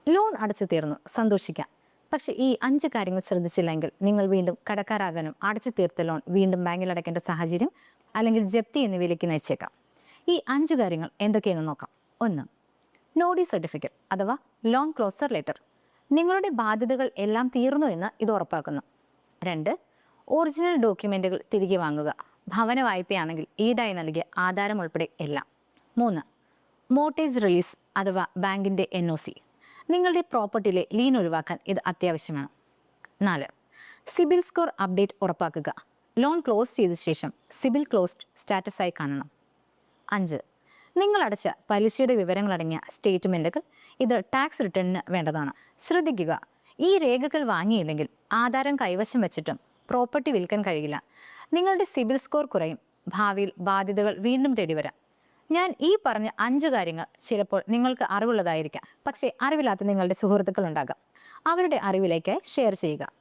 Loan അടച്ചു തീർന്നു, സന്തോഷിക്കാം. പക്ഷെ ഈ 5 കാര്യങ്ങൾ ശ്രദ്ധിച്ചില്ലെങ്കിൽ നിങ്ങൾ വീണ്ടും കടക്കാരാകാനും അടച്ചു തീർത്ത ലോൺ വീണ്ടും ബാങ്കിൽ അടയ്ക്കേണ്ട സാഹചര്യം അല്ലെങ്കിൽ ജപ്തി എന്നിവയിലേക്ക് നയിച്ചേക്കാം. ഈ 5 കാര്യങ്ങൾ എന്തൊക്കെയെന്ന് നോക്കാം. 1. നോഡി സർട്ടിഫിക്കറ്റ് അഥവാ ലോൺ ക്ലോസർ ലെറ്റർ. നിങ്ങളുടെ ബാധ്യതകൾ എല്ലാം തീർന്നു എന്ന് ഇത് ഉറപ്പാക്കുന്നു. 2. ഒറിജിനൽ ഡോക്യുമെന്റുകൾ തിരികെ വാങ്ങുക. ഭവന വായ്പയാണെങ്കിൽ ഈടായി നൽകിയ ആധാരം ഉൾപ്പെടെ എല്ലാം. 3. മോർട്ടേജ് റിലീസ് അഥവാ ബാങ്കിൻ്റെ NOC. നിങ്ങളുടെ പ്രോപ്പർട്ടിയിലെ ലീൻ ഒഴിവാക്കാൻ ഇത് അത്യാവശ്യമാണ്. 4. സിബിൽ സ്കോർ അപ്ഡേറ്റ് ഉറപ്പാക്കുക. ലോൺ ക്ലോസ് ചെയ്ത ശേഷം സിബിൽ ക്ലോസ്ഡ് സ്റ്റാറ്റസായി കാണണം. 5. നിങ്ങൾ അടച്ച പലിശയുടെ വിവരങ്ങളടങ്ങിയ സ്റ്റേറ്റ്മെൻറ്റുകൾ. ഇത് ടാക്സ് റിട്ടേണിന് വേണ്ടതാണ്. ശ്രദ്ധിക്കുക, ഈ രേഖകൾ വാങ്ങിയില്ലെങ്കിൽ ആധാരം കൈവശം വെച്ചിട്ടും പ്രോപ്പർട്ടി വിൽക്കാൻ കഴിയില്ല. നിങ്ങളുടെ സിബിൽ സ്കോർ കുറയും. ഭാവിയിൽ ബാധ്യതകൾ വീണ്ടും തേടി വരാം. ഞാൻ ഈ പറഞ്ഞ 5 കാര്യങ്ങൾ ചിലപ്പോൾ നിങ്ങൾക്ക് അറിവുള്ളതായിരിക്കാം, പക്ഷേ അറിവില്ലാത്ത നിങ്ങളുടെ സുഹൃത്തുക്കൾ ഉണ്ടാകാം. അവരുടെ അറിവിലേക്ക് ഷെയർ ചെയ്യുക.